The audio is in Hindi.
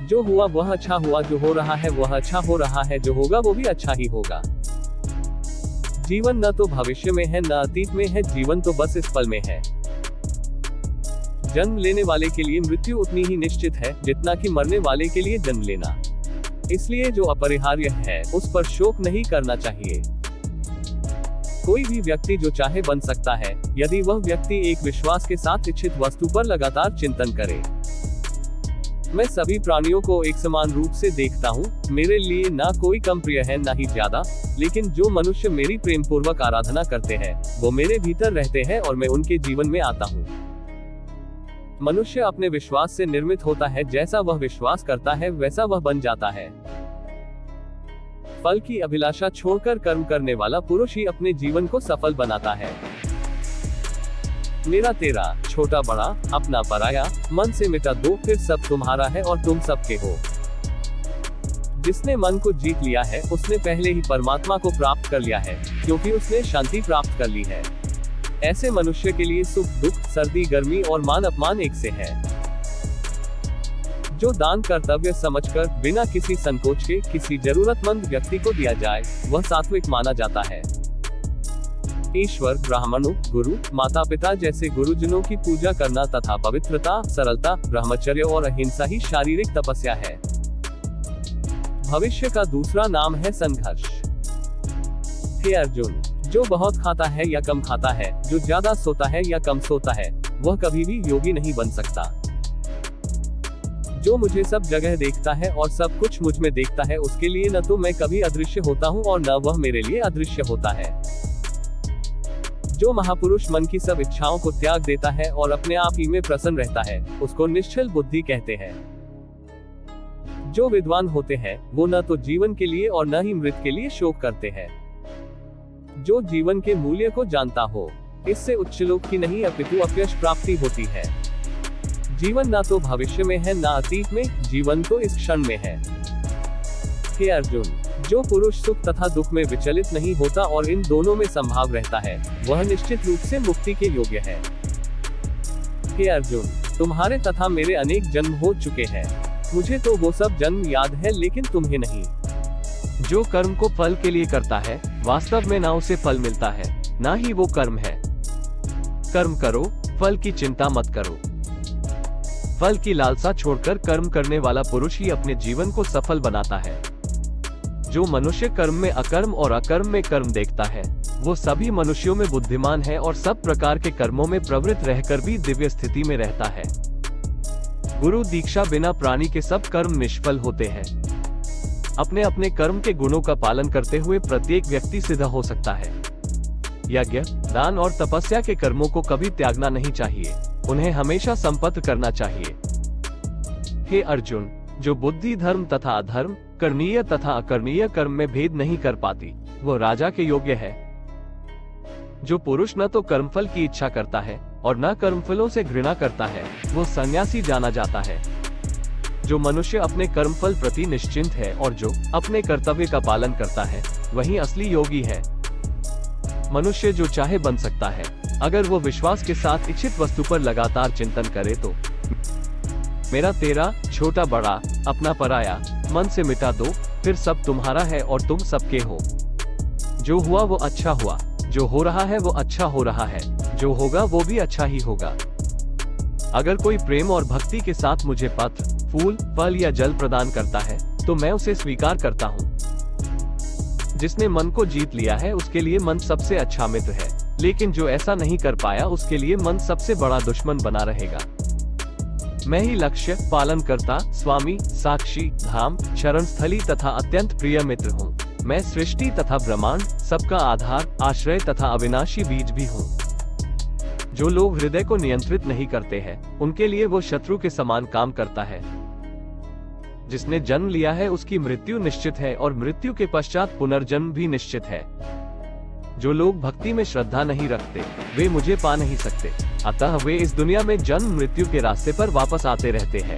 जो हुआ वह अच्छा हुआ, जो हो रहा है वह अच्छा हो रहा है, जो होगा वो भी अच्छा ही होगा। जीवन न तो भविष्य में है न अतीत में है, जीवन तो बस इस पल में है। जन्म लेने वाले के लिए मृत्यु उतनी ही निश्चित है जितना कि मरने वाले के लिए जन्म लेना। इसलिए जो अपरिहार्य है उस पर शोक नहीं करना चाहिए। कोई भी व्यक्ति जो चाहे बन सकता है, यदि वह व्यक्ति एक विश्वास के साथ इच्छित वस्तु पर लगातार चिंतन करे। मैं सभी प्राणियों को एक समान रूप से देखता हूँ। मेरे लिए ना कोई कम प्रिय है ना ही ज्यादा, लेकिन जो मनुष्य मेरी प्रेम पूर्वक आराधना करते हैं वो मेरे भीतर रहते हैं और मैं उनके जीवन में आता हूँ। मनुष्य अपने विश्वास से निर्मित होता है, जैसा वह विश्वास करता है वैसा वह बन जाता है। फल की अभिलाषा छोड़कर कर्म करने वाला पुरुष ही अपने जीवन को सफल बनाता है। मेरा तेरा, छोटा बड़ा, अपना पराया, मन से मिटा दो, फिर सब तुम्हारा है और तुम सबके हो। जिसने मन को जीत लिया है उसने पहले ही परमात्मा को प्राप्त कर लिया है, क्योंकि उसने शांति प्राप्त कर ली है। ऐसे मनुष्य के लिए सुख दुख, सर्दी गर्मी और मान अपमान एक से है। जो दान कर्तव्य समझकर बिना किसी संकोच के किसी जरूरतमंद व्यक्ति को दिया जाए वह सात्विक माना जाता है। ईश्वर, ब्राह्मणों, गुरु, माता पिता जैसे गुरुजनों की पूजा करना तथा पवित्रता, सरलता, ब्रह्मचर्य और अहिंसा ही शारीरिक तपस्या है। भविष्य का दूसरा नाम है संघर्ष। हे अर्जुन, जो बहुत खाता है या कम खाता है, जो ज्यादा सोता है या कम सोता है, वह कभी भी योगी नहीं बन सकता। जो मुझे सब जगह देखता है और सब कुछ मुझ में देखता है, उसके लिए न तो मैं कभी अदृश्य होता हूँ और न वह मेरे लिए अदृश्य होता है। जो महापुरुष मन की सब इच्छाओं को त्याग देता है और अपने आप ही में प्रसन्न रहता है, उसको निश्चल बुद्धि कहते हैं। जो विद्वान होते हैं वो न तो जीवन के लिए और न ही मृत के लिए शोक करते हैं। जो जीवन के मूल्य को जानता हो, इससे उच्चलोक की नहीं अपितु अपयश प्राप्ति होती है। जीवन ना तो भविष्य में है ना अतीत में, जीवन तो इस क्षण में है। हे अर्जुन, जो पुरुष सुख तथा दुख में विचलित नहीं होता और इन दोनों में संभाव रहता है, वह निश्चित रूप से मुक्ति के योग्य है। हे अर्जुन, तुम्हारे तथा मेरे अनेक जन्म हो चुके हैं। मुझे तो वो सब जन्म याद है, लेकिन तुम्हें नहीं। जो कर्म को फल के लिए करता है, वास्तव में ना उसे फल मिलता है, ना ही वो कर्म है। कर्म करो, फल की चिंता मत करो। फल की लालसा छोड़कर कर्म करने वाला पुरुष ही अपने जीवन को सफल बनाता है। जो मनुष्य कर्म में अकर्म और अकर्म में कर्म देखता है, वो सभी मनुष्यों में बुद्धिमान है और सब प्रकार के कर्मों में प्रवृत्त रहकर भी दिव्य स्थिति में रहता है। गुरु दीक्षा बिना प्राणी के सब कर्म निष्फल होते हैं। अपने अपने कर्म के गुणों का पालन करते हुए प्रत्येक व्यक्ति सिद्ध हो सकता है। यज्ञ, दान और तपस्या के कर्मों को कभी त्यागना नहीं चाहिए, उन्हें हमेशा संपन्न करना चाहिए। हे अर्जुन, जो बुद्धि धर्म तथा अधर्म, करणीय तथा अकरणीय कर्म में भेद नहीं कर पाती, वो राजा के योग्य है। जो पुरुष न तो कर्मफल की इच्छा करता है और न कर्मफलों से घृणा करता है, वो सन्यासी जाना जाता है। जो मनुष्य अपने कर्मफल प्रति निश्चिंत है और जो अपने कर्तव्य का पालन करता है, वही असली योगी है। मनुष्य जो चाहे बन सकता है, अगर वो विश्वास के साथ इच्छित वस्तु पर लगातार चिंतन करे तो। मेरा तेरा, छोटा बड़ा, अपना पराया, मन से मिटा दो, फिर सब तुम्हारा है और तुम सबके हो। जो हुआ वो अच्छा हुआ, जो हो रहा है वो अच्छा हो रहा है, जो होगा वो भी अच्छा ही होगा। अगर कोई प्रेम और भक्ति के साथ मुझे पत्र, फूल, फल या जल प्रदान करता है तो मैं उसे स्वीकार करता हूँ। जिसने मन को जीत लिया है उसके लिए मन सबसे अच्छा मित्र है, लेकिन जो ऐसा नहीं कर पाया उसके लिए मन सबसे बड़ा दुश्मन बना रहेगा। मैं ही लक्ष्य, पालन करता, स्वामी, साक्षी, धाम, शरण स्थली तथा अत्यंत प्रिय मित्र हूँ। मैं सृष्टि तथा ब्रह्मांड, सबका आधार, आश्रय तथा अविनाशी बीज भी हूँ। जो लोग हृदय को नियंत्रित नहीं करते हैं, उनके लिए वो शत्रु के समान काम करता है। जिसने जन्म लिया है उसकी मृत्यु निश्चित है और मृत्यु के पश्चात पुनर्जन्म भी निश्चित है। जो लोग भक्ति में श्रद्धा नहीं रखते, वे मुझे पा नहीं सकते, अतः वे इस दुनिया में जन्म मृत्यु के रास्ते पर वापस आते रहते हैं।